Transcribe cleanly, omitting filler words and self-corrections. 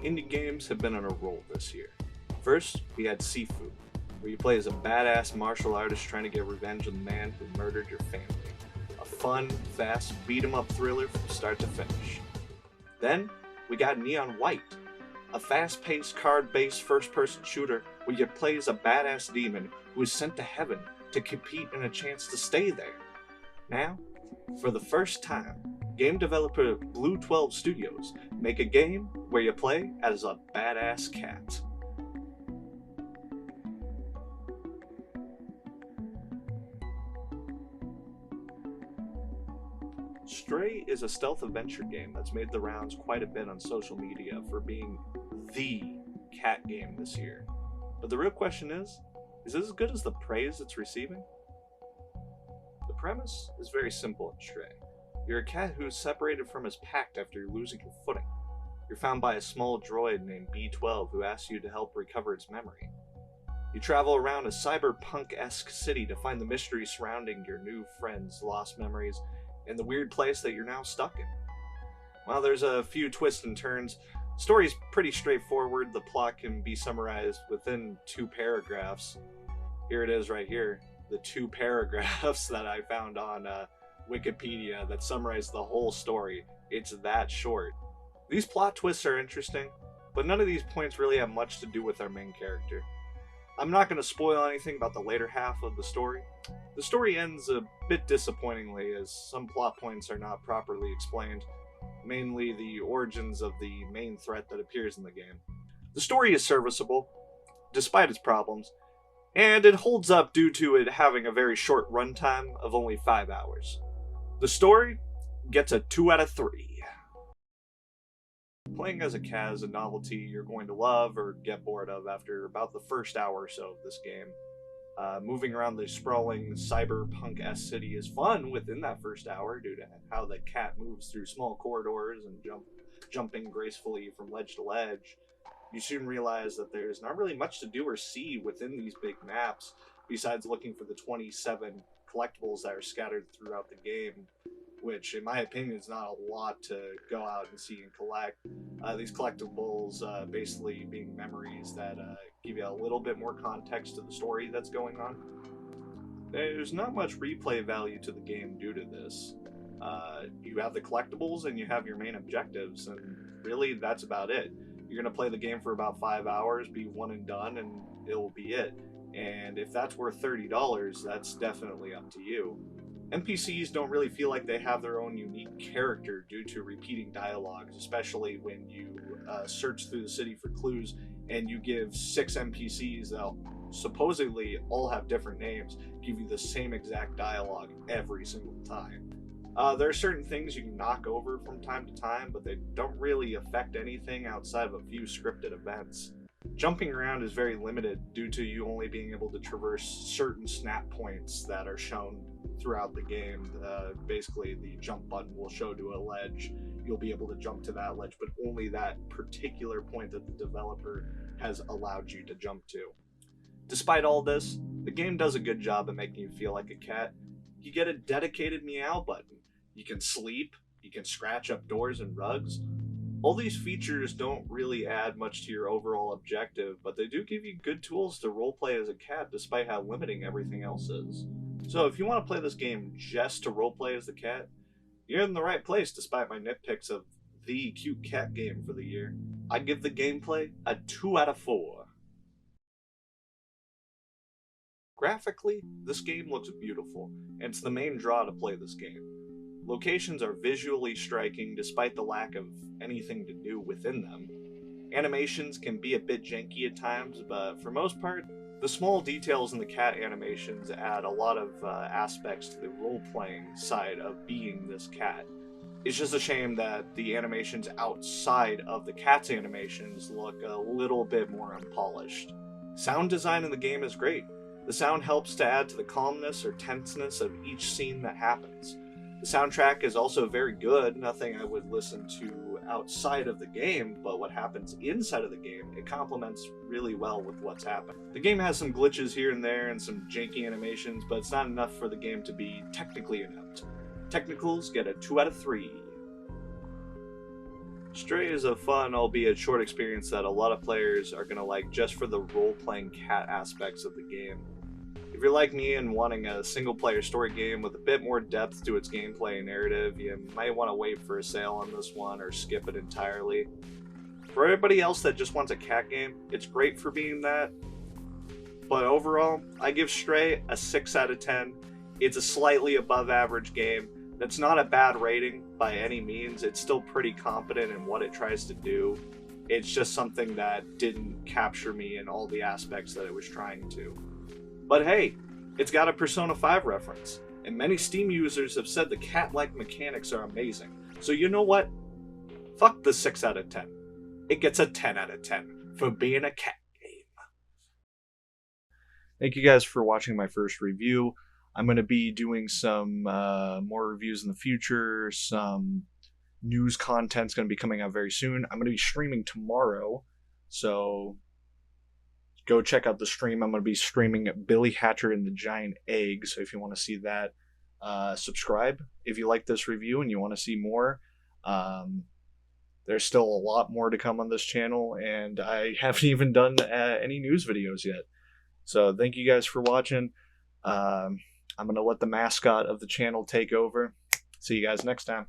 Indie games have been on a roll this year. First, we had Sifu, where you play as a badass martial artist trying to get revenge on the man who murdered your family. A fun, fast, beat-em-up thriller from start to finish. Then, we got Neon White, a fast-paced, card-based first-person shooter where you play as a badass demon who is sent to heaven to compete in a chance to stay there. Now, for the first time, game developer Blue 12 Studios make a game where you play as a badass cat. Stray is a stealth adventure game that's made the rounds quite a bit on social media for being the cat game this year. But the real question is it as good as the praise it's receiving? The premise is very simple in Stray. You're a cat who is separated from his pack after losing your footing. You're found by a small droid named B12 who asks you to help recover its memory. You travel around a cyberpunk-esque city to find the mystery surrounding your new friend's lost memories and the weird place that you're now stuck in. While there's a few twists and turns, the story's pretty straightforward. The plot can be summarized within 2 paragraphs. Here it is right here, the 2 paragraphs that I found on Wikipedia that summarize the whole story. It's that short. These plot twists are interesting, but none of these points really have much to do with our main character. I'm not going to spoil anything about the later half of the story. The story ends a bit disappointingly as some plot points are not properly explained, mainly the origins of the main threat that appears in the game. The story is serviceable, despite its problems, and it holds up due to it having a very short runtime of only 5 hours. The story gets a 2 out of 3. Playing as a cat is a novelty you're going to love or get bored of after about the first hour or so of this game. Moving around the sprawling cyberpunk-esque city is fun within that first hour due to how the cat moves through small corridors and jumping gracefully from ledge to ledge. You soon realize that there's not really much to do or see within these big maps besides looking for the 27 collectibles that are scattered throughout the game, which in my opinion is not a lot to go out and see and collect. These collectibles basically being memories that give you a little bit more context to the story that's going on. There's not much replay value to the game due to this. You have the collectibles and you have your main objectives, and really that's about it. You're going to play the game for about 5 hours, be one and done, and it'll be it. And if that's worth $30, that's definitely up to you. NPCs don't really feel like they have their own unique character due to repeating dialogues, especially when you search through the city for clues and you give 6 NPCs that supposedly all have different names, give you the same exact dialogue every single time. There are certain things you can knock over from time to time, but they don't really affect anything outside of a few scripted events. Jumping around is very limited due to you only being able to traverse certain snap points that are shown throughout the game. Basically, the jump button will show to a ledge. You'll be able to jump to that ledge, but only that particular point that the developer has allowed you to jump to. Despite all this, the game does a good job at making you feel like a cat. You get a dedicated meow button. You can sleep. You can scratch up doors and rugs. All these features don't really add much to your overall objective, but they do give you good tools to roleplay as a cat despite how limiting everything else is. So if you want to play this game just to roleplay as the cat, you're in the right place despite my nitpicks of the cute cat game for the year. I give the gameplay a 2 out of 4. Graphically, this game looks beautiful, and it's the main draw to play this game. Locations are visually striking despite the lack of anything to do within them. Animations can be a bit janky at times, but for most part, the small details in the cat animations add a lot of aspects to the role-playing side of being this cat. It's just a shame that the animations outside of the cat's animations look a little bit more unpolished. Sound design in the game is great. The sound helps to add to the calmness or tenseness of each scene that happens. The soundtrack is also very good, nothing I would listen to outside of the game, but what happens inside of the game, it complements really well with what's happened. The game has some glitches here and there and some janky animations, but it's not enough for the game to be technically inept. Technicals get a 2 out of 3. Stray is a fun, albeit short experience that a lot of players are going to like just for the role-playing cat aspects of the game. If you're like me and wanting a single-player story game with a bit more depth to its gameplay and narrative, you might want to wait for a sale on this one or skip it entirely. For everybody else that just wants a cat game, it's great for being that. But overall, I give Stray a 6 out of 10. It's a slightly above average game. That's not a bad rating by any means. It's still pretty competent in what it tries to do. It's just something that didn't capture me in all the aspects that it was trying to. But hey, it's got a Persona 5 reference, and many Steam users have said the cat-like mechanics are amazing. So you know what? Fuck the 6 out of 10. It gets a 10 out of 10 for being a cat game. Thank you guys for watching my first review. I'm going to be doing some more reviews in the future. Some news content's going to be coming out very soon. I'm going to be streaming tomorrow, so go check out the stream. I'm going to be streaming Billy Hatcher and the Giant Egg, so if you want to see that, subscribe. If you like this review and you want to see more, there's still a lot more to come on this channel, and I haven't even done any news videos yet. So thank you guys for watching. I'm going to let the mascot of the channel take over. See you guys next time.